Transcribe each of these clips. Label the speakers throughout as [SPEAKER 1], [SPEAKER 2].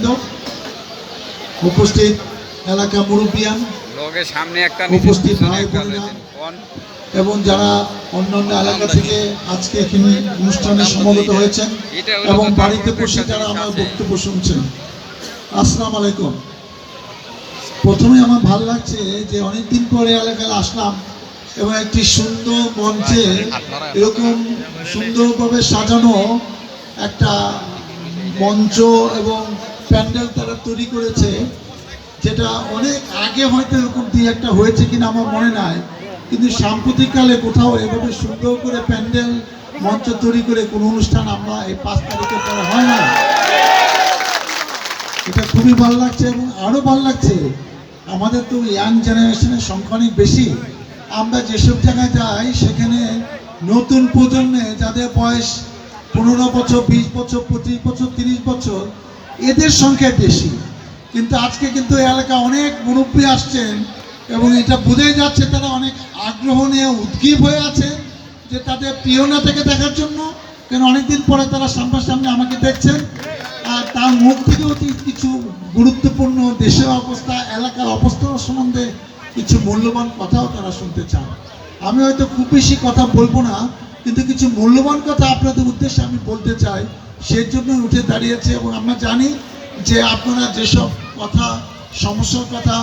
[SPEAKER 1] নেতৃবৃন্দ, উপস্থিত এলাকা মুরব্বিয়ান, উপস্থিত ভাই বোনেরা এবং যারা অন্যান্য এলাকা থেকে আজকে এখানে অনুষ্ঠানে সমবেত হয়েছেন এবং বাড়িতে বসে যারা আমার বক্তব্য শুনছেন, আসসালামু আলাইকুম। প্রথমে আমার ভালো লাগছে যে অনেকদিন পরে এলাকায় আসলাম এবং একটি সুন্দর মঞ্চে এরকম সুন্দরভাবে সাজানো একটা মঞ্চ এবং প্যান্ডেল তারা তৈরি করেছে, যেটা অনেক আগে হয়তো এরকম দিয়ে একটা হয়েছে কিনা আমার মনে নাই, কিন্তু সাম্প্রতিককালে কোথাও এভাবে সুন্দর করে প্যান্ডেল মঞ্চ তৈরি করে কোনো অনুষ্ঠান আমরা এই 5 তারিখে করা হয় না। এটা খুবই ভালো লাগছে এবং আরও ভালো লাগছে আমাদের তো ইয়াং জেনারেশনের সংখ্যা অনেক বেশি। আমরা যেসব জায়গায় যাই সেখানে নতুন প্রজন্মে যাদের বয়স 15 বছর, 20 বছর, 25 বছর, 30 বছর, এদের সংখ্যা বেশি। কিন্তু আজকে কিন্তু এলাকা অনেক মুরব্বী আসছেন এবং এটা বোঝাই যাচ্ছে তারা অনেক আগ্রহ নিয়ে উদ্গ্রীব হয়ে আছে যে তাদের প্রিয় নেতাকে দেখার জন্য, কেন অনেকদিন পরে তারা সামনাসামনি আমাকে দেখছেন আর তার মুখ থেকেও কিছু গুরুত্বপূর্ণ দেশের অবস্থা, এলাকার অবস্থা সম্বন্ধে কিছু মূল্যবান কথাও তারা শুনতে চান। আমি হয়তো খুব বেশি কথা বলবো না, কিন্তু কিছু মূল্যবান কথা আপনাদের উদ্দেশ্যে আমি বলতে চাই, সেই জন্য উঠে দাঁড়িয়েছে। এবং আমরা জানি যে আপনারা যেসব কথা, সমস্যার কথা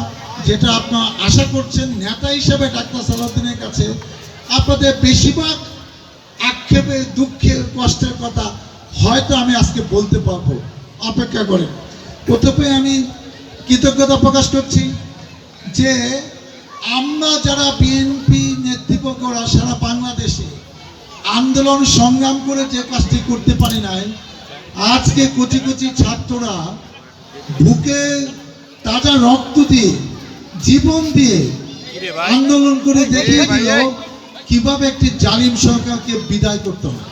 [SPEAKER 1] যেটা আপনারা আশা করছেন নেতা হিসেবে ডাক্তার সালাউদ্দিনের কাছে, আপনাদের বেশিরভাগ আক্ষেপে, দুঃখের, কষ্টের কথা হয়তো আমি আজকে বলতে পারবো, অপেক্ষা করেন। প্রথমে আমি কৃতজ্ঞতা প্রকাশ করছি যে আমরা যারা বিএনপি নেতৃত্বরা সারা বাংলাদেশে আন্দোলন সংগ্রাম করে যে কাজটি করতে পারি নাই, আজকে কোটি কোটি ছাত্ররা বুকে তাজা রক্ত দিয়ে, জীবন দিয়ে আন্দোলন করে দেখিয়ে দিল কিভাবে একটি জালিম সরকারকে বিদায় করতে হয়।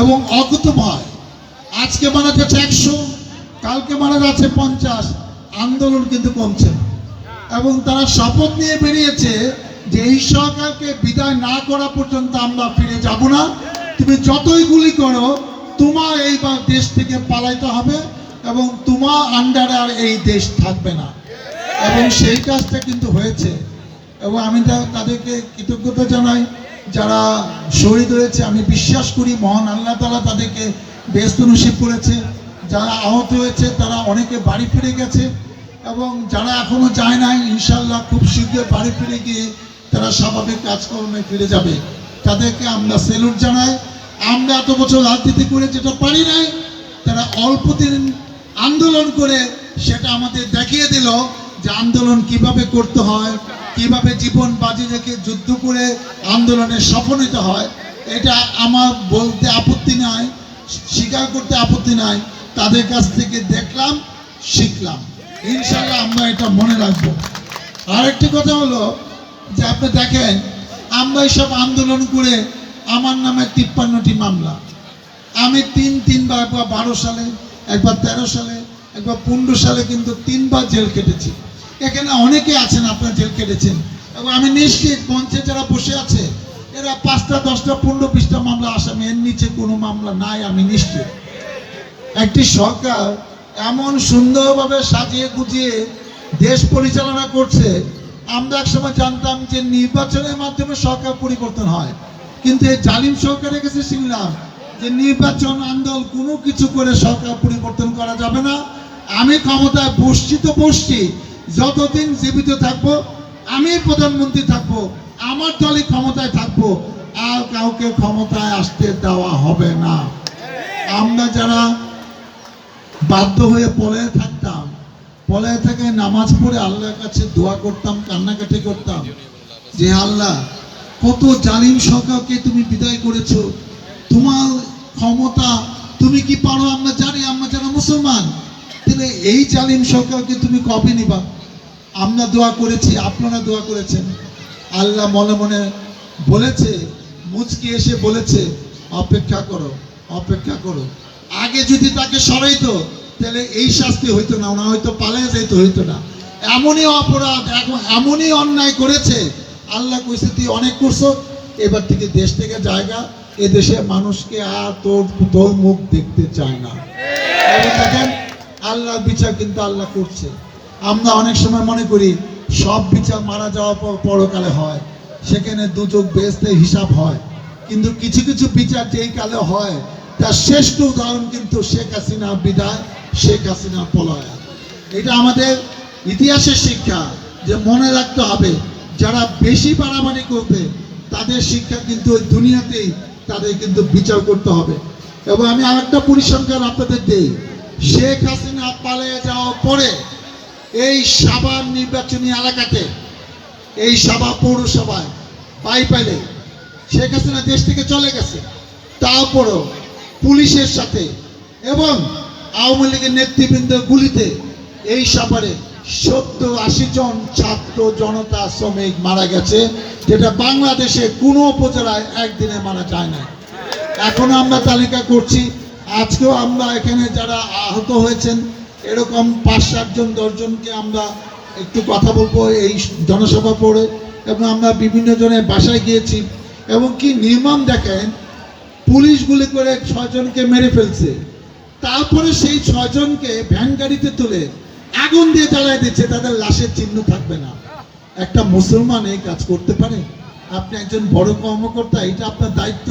[SPEAKER 1] এবং অকুত ভয়, আজকে মারা যাচ্ছে 100, কালকে মারা যাচ্ছে 50, আন্দোলন কিন্তু কমছে না। এবং তারা শপথ নিয়ে বেরিয়েছে যে এই সরকারকে বিদায় না করা পর্যন্ত আমরা ফিরে যাব না, তুমি যতই গুলি করো তোমার এইবার দেশ থেকে পালাইতে হবে এবং তোমার আন্ডারে আর এই দেশ থাকবে না। এবং সেই কাজটা কিন্তু হয়েছে এবং আমি তাদেরকে কৃতজ্ঞতা জানাই যারা শহীদ হয়েছে। আমি বিশ্বাস করি মহান আল্লাহ তাআলা তাদেরকে বেহেশত নসিব করেছে। যারা আহত হয়েছে তারা অনেকে বাড়ি ফিরে গেছে এবং যারা এখনো যায় নাই ইনশাল্লাহ খুব শীঘ্র বাড়ি ফিরে গিয়ে তারা স্বাভাবিক কাজকর্মে ফিরে যাবে। তাদেরকে আমরা স্যালুট জানাই। আমরা এত বছর রাজনীতি করে যেটা পারি নাই, তারা অল্প দিন আন্দোলন করে সেটা আমাদের দেখিয়ে দিল যে আন্দোলন কিভাবে করতে হয়, কিভাবে জীবন বাজি রেখে যুদ্ধ করে আন্দোলনে সফল হতে হয়। এটা আমার বলতে আপত্তি নাই, স্বীকার করতে আপত্তি নাই। তাদের কাছ থেকে দেখলাম, শিখলাম, ইনশাল্লাহ আমরা এটা মনে রাখবো। আরেকটি কথা হলো যে আপনি দেখেন আমরা এইসব আন্দোলন করে আমার নামে 53টি মামলা, আমি তিনবার, একবার 12 সালে, একবার 13 সালে, একবার 15 সালে কিন্তু 3বার জেল কেটেছি। এখানে অনেকে আছেন আপনারা জেল কেটেছেন এবং আমি নিশ্চিত মঞ্চে যারা বসে আছে এরা 5টা, 10টা, 15, 20টা মামলা আসামি, এর নিচে কোনো মামলা নাই আমি নিশ্চিত। একটি সরকার এমন সুন্দরভাবে সাজিয়ে গুজিয়ে দেশ পরিচালনা করছে। আমরা একসময় জানতাম যে নির্বাচনের মাধ্যমে সরকার পরিবর্তন হয়, কিন্তু এই জালিম সরকারের কাছে শুনলাম যে নির্বাচন, আন্দোলন কোনো কিছু করে সরকার পরিবর্তন করা যাবে না। আমি ক্ষমতায় বসছি তো বসছি, যতদিন জীবিত থাকবো আমি প্রধানমন্ত্রী থাকবো, আমার দলই ক্ষমতায় থাকবো, আর কাউকে ক্ষমতায় আসতে দেওয়া হবে না। আমরা যারা বাধ্য হয়ে পলায়ে থাকতাম, পলায়ে থেকে নামাজ পড়ে আল্লাহর কাছে দোয়া করতাম, কান্নাকাটি করতাম যে আল্লাহ কত জালিম সরকারকে তুমি বিদায় করেছো, তোমার ক্ষমতা, তুমি কি পারো আমরা জানি, আমরা যারা মুসলমান, তাহলে এই জালিম সরকারকে তুমি কবে নিবা? আমরা দোয়া করেছি, আপনারা দোয়া করেছেন। আল্লাহ মনে মনে বলেছে, মুচকি এসে বলেছে অপেক্ষা করো, অপেক্ষা করো। আগে যদি তাকে সরাইতো তাহলে এই শাস্তি হইতো না, ওনা হয়তো পালিয়ে যাইতে হইতো না। এমনই অপরাধ, এমনই অন্যায় করেছে। আল্লাহ কইছে তুই অনেক করছো, এবার থেকে দেশ থেকে জায়গা, এ দেশের মানুষকে আর তোর মুখ দেখতে চায় না। দেখেন আল্লাহর বিচার কিন্তু আল্লাহ করছে। আমরা অনেক সময় মনে করি সব বিচার মারা যাওয়ার পর পরকালে হয়, সেখানে দুযোগ বেহেশতের হিসাব হয়, কিন্তু কিছু কিছু বিচার যেই কালে হয় তার শ্রেষ্ঠ উদাহরণ কিন্তু শেখ হাসিনা বিদায়, শেখ হাসিনা পলায়ন। এটা আমাদের ইতিহাসের শিক্ষা, যে মনে রাখতে হবে যারা বেশি বাড়াবাড়ি করবে তাদের শিক্ষা কিন্তু ওই দুনিয়াতেই তাদের কিন্তু বিচার করতে হবে। এবং আমি আরেকটা পরিসংখ্যান আপনাদের দিই, শেখ হাসিনা পালিয়ে যাওয়ার পরে এই সাভার নির্বাচনী এলাকাতে, এই সাভার পৌরসভায় পাইলে শেখ হাসিনা দেশ থেকে চলে গেছে, তারপরও পুলিশের সাথে এবং আওয়ামী লীগের নেতৃবৃন্দের গুলিতে এই সাভারে 70-80 জন ছাত্র জনতা শ্রমিক মারা গেছে, যেটা বাংলাদেশে কোনো উপজেলায় একদিনে মারা যায় না। এখনো আমরা তালিকা করছি, আজকেও আমরা এখানে যারা আহত হয়েছেন এরকম 5-7 জন 10 জনকে আমরা একটু কথা বলবো এই জনসভা পড়ে। এবং আমরা বিভিন্ন জনের বাসায় গিয়েছি, এবং কি নির্মম দেখেন, পুলিশ গুলি করে 6 জনকে মেরে ফেলছে, তারপরে সেই 6 জনকে ভ্যান গাড়িতে তুলে আগুন দিয়ে জ্বালায় দিচ্ছে, তাদের লাশের চিহ্ন থাকবে না। একটা মুসলমান এই কাজ করতে পারে? আপনি একজন বড় কর্মকর্তা, এটা আপনার দায়িত্ব,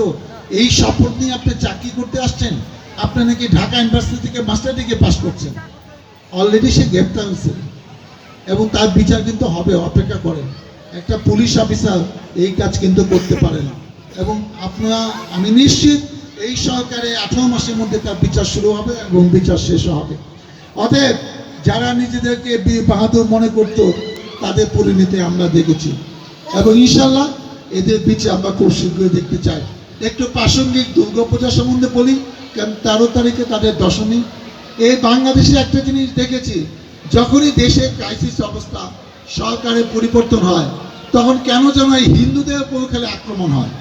[SPEAKER 1] এই শপথ নিয়ে আপনি চাকরি করতে আসছেন, আপনি নাকি ঢাকা ইউনিভার্সিটি থেকে মাস্টার ডিগ্রি পাস করছেন, অলরেডি সে গ্রেপ্তার হয়েছে এবং তার বিচার কিন্তু হবে, অপেক্ষা করেন। একটা পুলিশ অফিসার এই কাজ কিন্তু করতে পারে না। এবং আপনারা, আমি নিশ্চিত এই সরকারে 18 মাসের মধ্যে তার বিচার শুরু হবে এবং বিচার শেষ হবে। অতএব যারা নিজেদেরকে বীর বাহাদুর মনে করত তাদের পরিণতি আমরা দেখেছি, এবং ইনশাল্লাহ এদের বিচার আমরা খুব শীঘ্রই দেখতে চাই। একটু প্রাসঙ্গিক দুর্গাপূজা সম্বন্ধে বলি, কারণ 13 তারিখে তাদের দশমী। এই বাংলাদেশে একটা জিনিস দেখেছি, যখনই দেশে ক্রাইসিস অবস্থা, সরকারের পরিবর্তন হয়, তখন কেন যেন এই হিন্দুদের উপর খালি আক্রমণ হয়,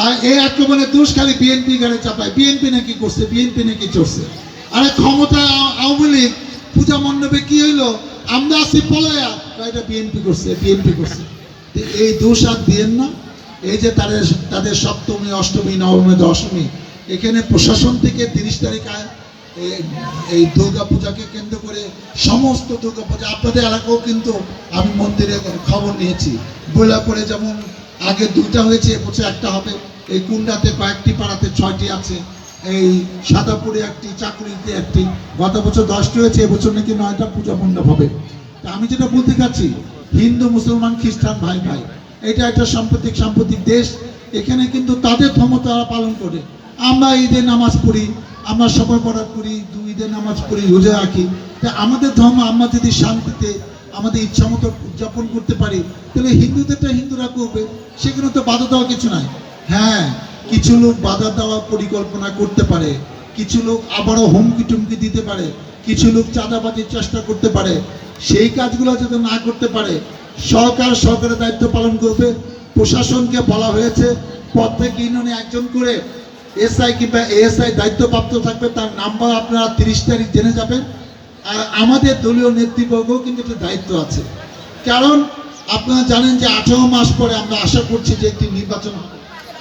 [SPEAKER 1] আর এই আক্রমণের দোষ খালি বিএনপি গাড়ি চাপায়, বিএনপি নাকি করছে, বিএনপি নাকি চলছে। আরে ক্ষমতা আওয়ামী লীগ, পূজা মণ্ডপে কি হইলো, আমরা আছি পলায়া, এটা বিএনপি করছে, বিএনপি করছে। এই দোষ আর দিয়েন না। এই যে তাদের সপ্তমী, অষ্টমী, নবমী, দশমী, এখানে প্রশাসন থেকে 30 তারিখ এই দুর্গা পূজাকে কেন্দ্র করে সমস্ত দুর্গা পূজা, আপনাদের এলাকাও কিন্তু আমি মন্দিরে খবর নিয়েছি, বইলা করে যেমন আগে 2টা হয়েছে, এবছর 1টা হবে। এই কুন্ডাতে কয়েকটি পাড়াতে 6টি আছে, এই সাদাপুরে একটি, চাকুরিতে একটি, গত বছর 10টি হয়েছে, এবছর নাকি 9টা পূজা মণ্ডপ হবে। তা আমি যেটা বলতে চাচ্ছি, হিন্দু মুসলমান খ্রিস্টান ভাই ভাই, এটা একটা সাম্প্রতিক দেশ, এখানে কিন্তু তাদের ধর্ম তারা পালন করে। আমরা ঈদের নামাজ পড়ি, আমরা সবাই বরাত করি, 2 ঈদের নামাজ পড়ি, রোজা রাখি। তা আমাদের ধর্ম আমরা যদি শান্তিতে আমাদের ইচ্ছা মতো উদযাপন করতে পারি, তাহলে হিন্দুদেরটা হিন্দুরা করবে, সেখানে তো বাধা দেওয়ার কিছু নাই। হ্যাঁ, কিছু লোক বাধা দেওয়ার পরিকল্পনা করতে পারে, কিছু লোক আবারও হুমকি টুমকি দিতে পারে, কিছু লোক চাঁদাবাজির চেষ্টা করতে পারে। সেই কাজগুলো যাতে না করতে পারে, সরকারের দায়িত্ব পালন করবে। প্রশাসনকে বলা হয়েছে প্রত্যেক ইউনিয়নে 1 জন করে এসআই কিংবা এএসআই দায়িত্বপ্রাপ্ত থাকবে, তার নাম্বার আপনারা 30 তারিখ জেনে যাবেন। আর আমাদের দলীয় নেতৃবর্গও কিন্তু একটা দায়িত্ব আছে, কারণ আপনারা জানেন যে 18 মাস পরে আমরা আশা করছি যে একটি নির্বাচন হবে,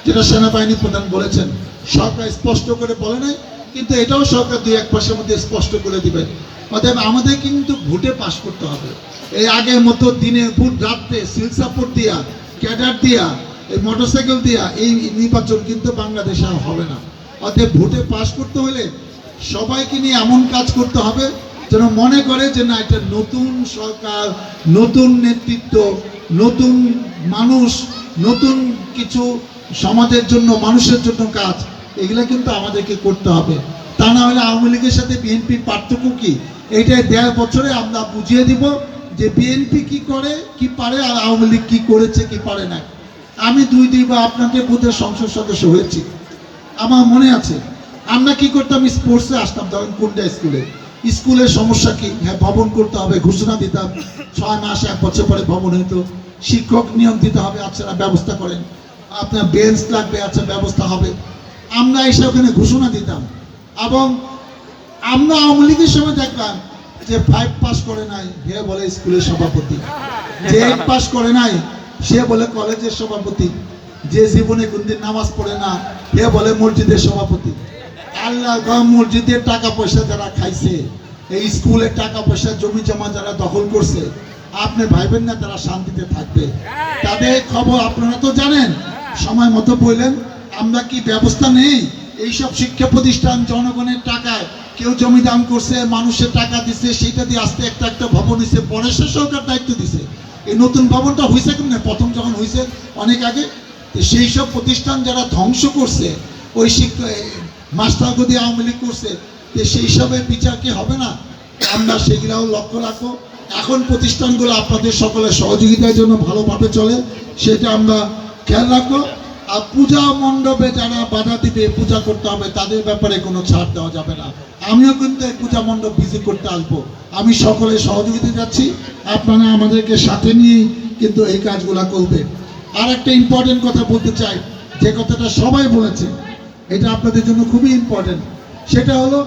[SPEAKER 1] যেটা সেনাবাহিনী প্রধান বলেছেন। সরকার স্পষ্ট করে বলে নাই, কিন্তু এটাও সরকার 2-1 মাসের মধ্যে স্পষ্ট করে দিবেন। অতএব আমাদের কিন্তু ভোটে পাশ করতে হবে। এই আগের মতো দিনে ভোট, রাত্রে সিল সাপোর্ট দিয়া, ক্যাডার দিয়া, এই মোটরসাইকেল দিয়া এই নির্বাচন কিন্তু বাংলাদেশে হবে না। অতএব ভোটে পাশ করতে হলে সবাইকে নিয়ে এমন কাজ করতে হবে যেন মনে করে যে না, এটা নতুন সরকার, নতুন নেতৃত্ব, নতুন মানুষ, নতুন কিছু সমাজের জন্য, মানুষের জন্য কাজ, এগুলো কিন্তু আমাদেরকে করতে হবে। তা না হলে আওয়ামী লীগের সাথে বিএনপির পার্থক্য কি, এইটাই 1.5 বছরে আমরা বুঝিয়ে দিব যে বিএনপি কি করে, কি পারে, আর আওয়ামী লীগ কি করেছে, কি পারে না। আমি 2 বার আপনাদের বুথের সংসদ সদস্য হয়েছি, আমার মনে আছে আমরা কি করতাম, স্পোর্টসে আসতাম, ধরেন কোনটা স্কুলের সমস্যা কি, হ্যাঁ ভবন করতে হবে, ঘোষণা দিতাম, 6 মাস 1 বছর পরে ভবন হইতো। শিক্ষক নিয়োগ দিতে হবে, আচ্ছা ব্যবস্থা করেন। আপনার বেঞ্চ লাগবে, আচ্ছা ব্যবস্থা হবে। আমরা এসে ওখানে ঘোষণা দিতাম। এবং আমরা আওয়ামী লীগের সময় দেখলাম যে 5 পাস করে নাই, হে বলে স্কুলের সভাপতি, যে 8 পাস করে নাই সে বলে কলেজের সভাপতি, যে জীবনে কোনদিন নামাজ পড়ে না হে বলে মসজিদের সভাপতি। আল্লাহ মসজিদের টাকা পয়সা যারা খাইছে, এই স্কুলের টাকা পয়সা জমি জমা যারা দখল করছে, আপনি ভাইবেন না তারা শান্তিতে থাকবে? তাদের খবর আপনারা তো জানেন, সময় মতো বললেন। আমরা কি ব্যবস্থা নেই? এইসব শিক্ষা প্রতিষ্ঠান জনগণের টাকায়, কেউ জমি দান করছে, মানুষের টাকা দিছে, সেটা দিয়ে আস্তে একটা একটা ভবন দিছে, পরে সে সরকার দায়িত্ব দিছে। এই নতুন ভবনটা হয়েছে কেমন? প্রথম যখন হয়েছে অনেক আগে, সেই সব প্রতিষ্ঠান যারা ধ্বংস করছে, ওই শিক্ষা মাস্টারগদি আওয়ামী লীগ করছে, সেই সবের বিচার কি হবে না? আমরা সেগুলাও লক্ষ্য রাখবো। এখন প্রতিষ্ঠানগুলো আপনাদের সকলের সহযোগিতার জন্য ভালোভাবে চলে, সেটা আমরা খেয়াল রাখবো। আর পূজা মণ্ডপে যারা বাধা দিবে, পূজা করতে হবে, তাদের ব্যাপারে কোনো ছাড় দেওয়া যাবে না। আমিও কিন্তু এই পূজা মণ্ডপ ভিজিট করতে আসবো। আমি সকলের সহযোগিতা যাচ্ছি, আপনারা আমাদেরকে সাথে নিয়েই কিন্তু এই কাজগুলা করবেন। আর একটা ইম্পর্টেন্ট কথা বলতে চাই, যে কথাটা সবাই বলেছে, এটা আপনাদের জন্য খুবই ইম্পর্টেন্ট। সেটা হলো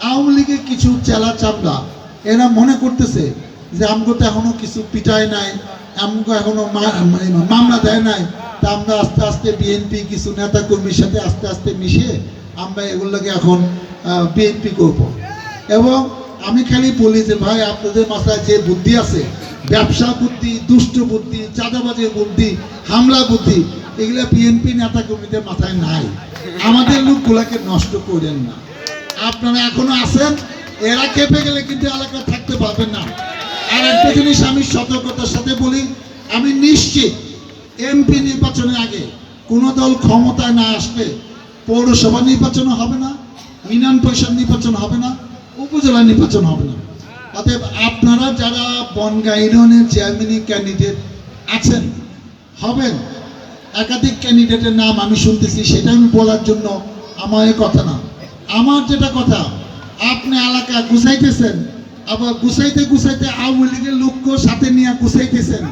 [SPEAKER 1] আওয়ামী লীগের কিছু চেলা চামড়া, এরা মনে করতেছে যে আমগো তো এখনো কিছু পিটায় নাই, আমগো এখনো মামলা দেয় নাই, তা আমরা আস্তে আস্তে বিএনপি কিছু নেতা কর্মীর সাথে আস্তে আস্তে মিশিয়ে আমরা এগুলোকে এখন বিএনপি করব। এবং আমি খালি বলি যে ভাই, আপনাদের মাথায় যে বুদ্ধি আছে, ব্যবসা বুদ্ধি, দুষ্ট বুদ্ধি, চাঁদাবাজের বুদ্ধি, হামলা বুদ্ধি, এগুলো বিএনপি নেতা কর্মীদের মাথায় নাই। আমাদের লোকগুলাকে নষ্ট করেন না। আপনারা এখনো আছেন, এরা কেঁপে গেলে কিন্তু এলাকা থাকতে পারবেন না। আর একটা জিনিস আমি সতর্কতার সাথে বলি, আমি নিশ্চিত এমপি নির্বাচনের আগে কোনো দল ক্ষমতায় না আসলে পৌরসভা নির্বাচন হবে না, ইউনিয়ন পরিষদ নির্বাচন হবে না, উপজেলা নির্বাচন হবে না। অতএব আপনারা যারা বনগাঁ ইউনিয়নের চেয়ারম্যান ক্যান্ডিডেট আছেন, হবেন, একাধিক ক্যান্ডিডেটের নাম আমি শুনতেছি, সেটা আমি বলার জন্য আমার এ কথা না। আমার যেটা কথা, আপনি এলাকা গুছাইতেছেন, আবার গুছাইতে গুছাইতে আওয়ামী লীগের লোককে সাথে নিয়ে গুছাইতেছেন।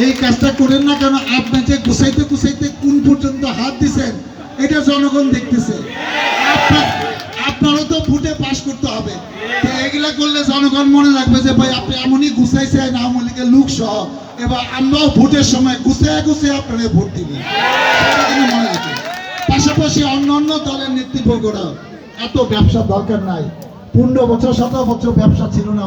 [SPEAKER 1] এই কাজটা করেন না, কারণ আপনি যে গুছাইতে গুছাইতে কোন পর্যন্ত হাত দিচ্ছেন এটা জনগণ দেখতেছে। আপনারও তো ভোটে পাস করতে হবে। এগুলা করলে জনগণ মনে রাখবে যে ভাই আপনি এমনই গুছাইছেন আওয়ামী লীগের লোক সহ, এবার আমরাও ভোটের সময় গুছিয়ে গুছিয়ে আপনারা ভোট দিবেন, মনে রাখবেন। পাশাপাশি অন্যান্য দলের নেতৃবর্গরা এত ব্যবসা দরকার নাই। 15 বছর 17 বছর ব্যবসা ছিল না।